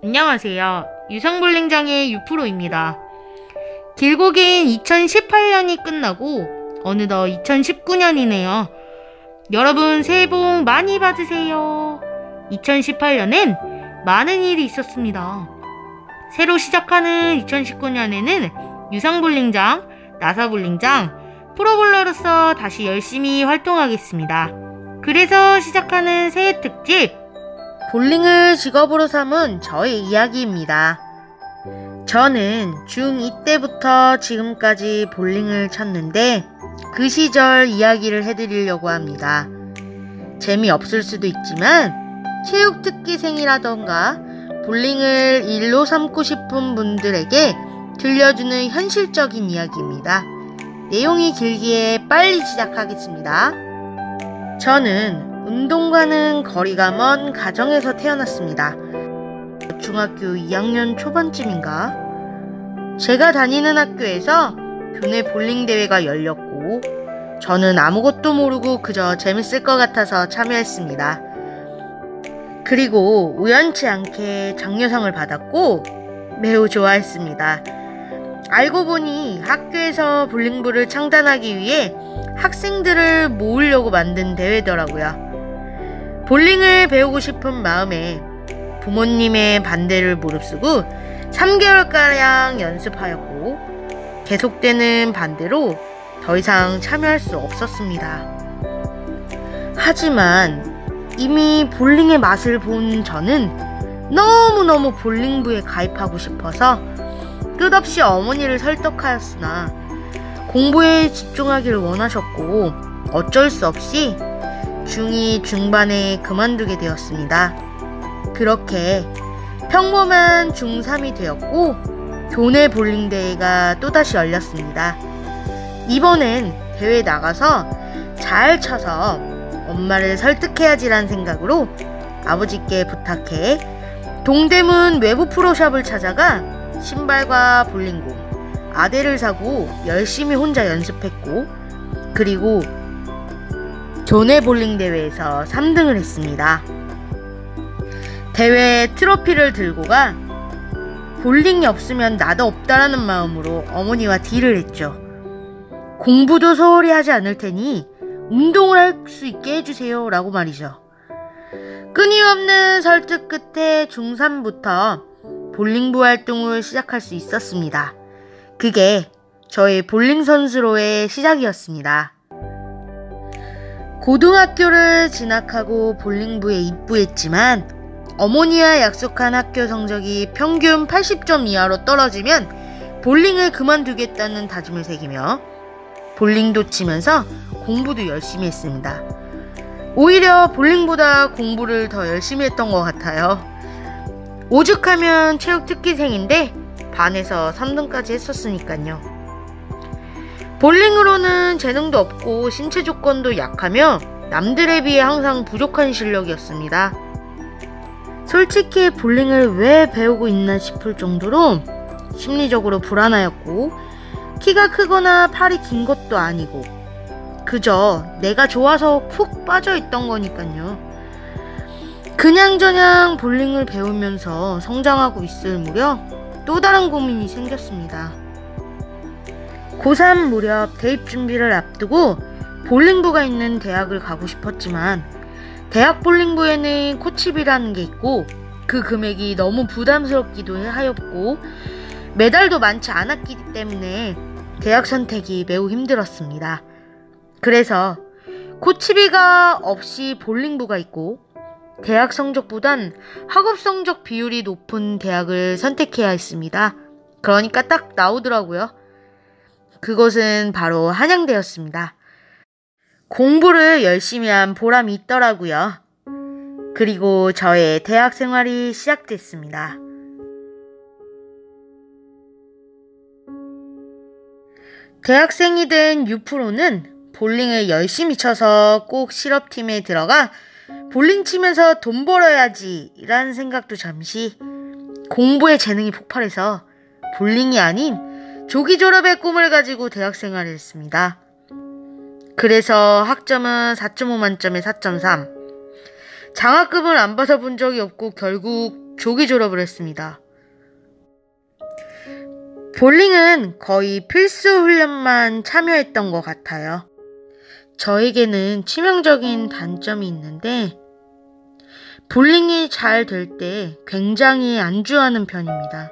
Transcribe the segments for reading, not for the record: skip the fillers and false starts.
안녕하세요. 유성볼링장의 유프로입니다. 길고 긴 2018년이 끝나고 어느덧 2019년이네요. 여러분 새해 복 많이 받으세요. 2018년엔 많은 일이 있었습니다. 새로 시작하는 2019년에는 유성볼링장, 나사볼링장, 프로볼러로서 다시 열심히 활동하겠습니다. 그래서 시작하는 새해 특집, 볼링을 직업으로 삼은 저의 이야기입니다. 저는 중2 때부터 지금까지 볼링을 쳤는데 그 시절 이야기를 해드리려고 합니다. 재미없을 수도 있지만 체육특기생이라던가 볼링을 일로 삼고 싶은 분들에게 들려주는 현실적인 이야기입니다. 내용이 길기에 빨리 시작하겠습니다. 저는 운동과는 거리가 먼 가정에서 태어났습니다. 중학교 2학년 초반쯤인가? 제가 다니는 학교에서 교내 볼링 대회가 열렸고 저는 아무것도 모르고 그저 재밌을 것 같아서 참여했습니다. 그리고 우연치 않게 장려상을 받았고 매우 좋아했습니다. 알고 보니 학교에서 볼링부를 창단하기 위해 학생들을 모으려고 만든 대회더라고요. 볼링을 배우고 싶은 마음에 부모님의 반대를 무릅쓰고 3개월가량 연습하였고 계속되는 반대로 더 이상 참여할 수 없었습니다. 하지만 이미 볼링의 맛을 본 저는 너무너무 볼링부에 가입하고 싶어서 끝없이 어머니를 설득하였으나 공부에 집중하기를 원하셨고 어쩔 수 없이 중2 중반에 그만두게 되었습니다. 그렇게 평범한 중3이 되었고 교내 볼링 대회가 또다시 열렸습니다. 이번엔 대회 나가서 잘 쳐서 엄마를 설득해야지란 생각으로 아버지께 부탁해 동대문 외부 프로샵을 찾아가 신발과 볼링공, 아대를 사고 열심히 혼자 연습했고 그리고 교내 볼링 대회에서 3등을 했습니다. 대회에 트로피를 들고 가 볼링이 없으면 나도 없다라는 마음으로 어머니와 딜을 했죠. 공부도 소홀히 하지 않을 테니 운동을 할 수 있게 해주세요 라고 말이죠. 끊임없는 설득 끝에 중3부터 볼링부 활동을 시작할 수 있었습니다. 그게 저의 볼링 선수로의 시작이었습니다. 고등학교를 진학하고 볼링부에 입부했지만 어머니와 약속한 학교 성적이 평균 80점 이하로 떨어지면 볼링을 그만두겠다는 다짐을 새기며 볼링도 치면서 공부도 열심히 했습니다. 오히려 볼링보다 공부를 더 열심히 했던 것 같아요. 오죽하면 체육특기생인데 반에서 3등까지 했었으니까요. 볼링으로는 재능도 없고 신체 조건도 약하며 남들에 비해 항상 부족한 실력이었습니다. 솔직히 볼링을 왜 배우고 있나 싶을 정도로 심리적으로 불안하였고 키가 크거나 팔이 긴 것도 아니고 그저 내가 좋아서 푹 빠져있던 거니까요. 그냥저냥 볼링을 배우면서 성장하고 있을 무렵 또 다른 고민이 생겼습니다. 고3 무렵 대입 준비를 앞두고 볼링부가 있는 대학을 가고 싶었지만 대학 볼링부에는 코치비라는 게 있고 그 금액이 너무 부담스럽기도 하였고 메달도 많지 않았기 때문에 대학 선택이 매우 힘들었습니다. 그래서 코치비가 없이 볼링부가 있고 대학 성적보단 학업 성적 비율이 높은 대학을 선택해야 했습니다. 그러니까 딱 나오더라고요. 그것은 바로 한양대였습니다. 공부를 열심히 한 보람이 있더라고요. 그리고 저의 대학 생활이 시작됐습니다. 대학생이 된 유프로는 볼링을 열심히 쳐서 꼭 실업팀에 들어가 볼링 치면서 돈 벌어야지 라는 생각도 잠시 공부에 재능이 폭발해서 볼링이 아닌 조기 졸업의 꿈을 가지고 대학 생활을 했습니다. 그래서 학점은 4.5 만점에 4.3. 장학금을 안 받아본 적이 없고 결국 조기 졸업을 했습니다. 볼링은 거의 필수 훈련만 참여했던 것 같아요. 저에게는 치명적인 단점이 있는데 볼링이 잘 될 때 굉장히 안주하는 편입니다.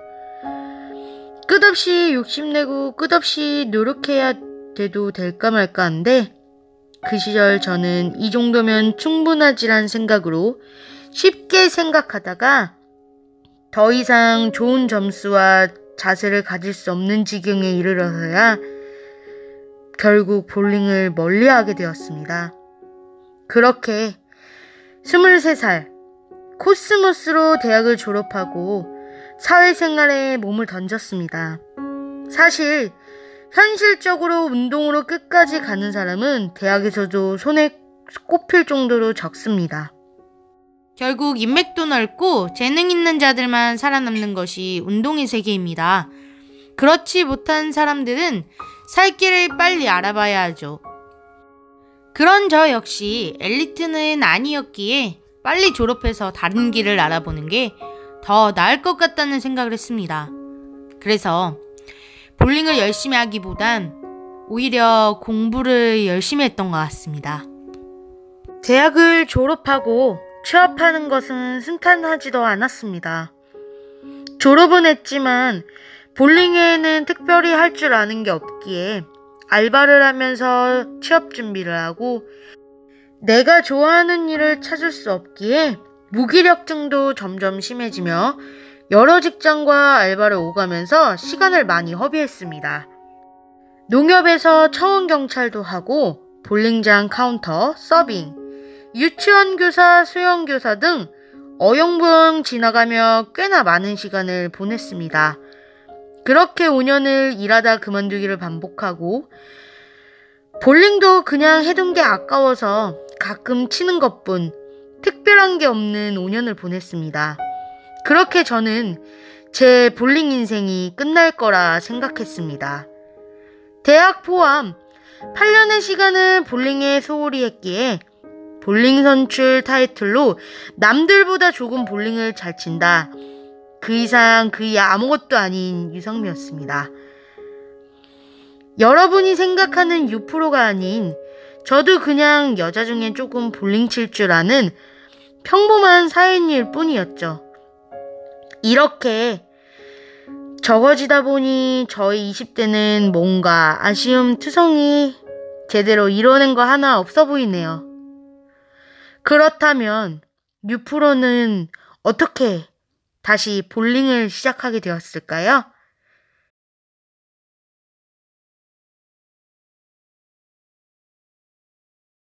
끝없이 욕심내고 끝없이 노력해야 돼도 될까 말까 한데 그 시절 저는 이 정도면 충분하지란 생각으로 쉽게 생각하다가 더 이상 좋은 점수와 자세를 가질 수 없는 지경에 이르러서야 결국 볼링을 멀리하게 되었습니다. 그렇게 23살 코스모스로 대학을 졸업하고 사회생활에 몸을 던졌습니다. 사실 현실적으로 운동으로 끝까지 가는 사람은 대학에서도 손에 꼽힐 정도로 적습니다. 결국 인맥도 넓고 재능 있는 자들만 살아남는 것이 운동의 세계입니다. 그렇지 못한 사람들은 살 길을 빨리 알아봐야 하죠. 그런 저 역시 엘리트는 아니었기에 빨리 졸업해서 다른 길을 알아보는 게 더 나을 것 같다는 생각을 했습니다. 그래서 볼링을 열심히 하기보단 오히려 공부를 열심히 했던 것 같습니다. 대학을 졸업하고 취업하는 것은 순탄하지도 않았습니다. 졸업은 했지만 볼링에는 특별히 할 줄 아는 게 없기에 알바를 하면서 취업 준비를 하고 내가 좋아하는 일을 찾을 수 없기에 무기력증도 점점 심해지며 여러 직장과 알바를 오가면서 시간을 많이 허비했습니다. 농협에서 청원경찰도 하고 볼링장 카운터, 서빙, 유치원 교사, 수영교사 등 어영부영 지나가며 꽤나 많은 시간을 보냈습니다. 그렇게 5년을 일하다 그만두기를 반복하고 볼링도 그냥 해둔 게 아까워서 가끔 치는 것뿐 특별한 게 없는 5년을 보냈습니다. 그렇게 저는 제 볼링 인생이 끝날 거라 생각했습니다. 대학 포함 8년의 시간을 볼링에 소홀히 했기에 볼링 선출 타이틀로 남들보다 조금 볼링을 잘 친다. 그 이상 그 이하 아무것도 아닌 유성미였습니다. 여러분이 생각하는 유프로가 아닌 저도 그냥 여자 중에 조금 볼링 칠 줄 아는 평범한 사회인일 뿐이었죠. 이렇게 적어지다 보니 저희 20대는 뭔가 아쉬움 투성이 제대로 이뤄낸 거 하나 없어 보이네요. 그렇다면 유프로는 어떻게 다시 볼링을 시작하게 되었을까요?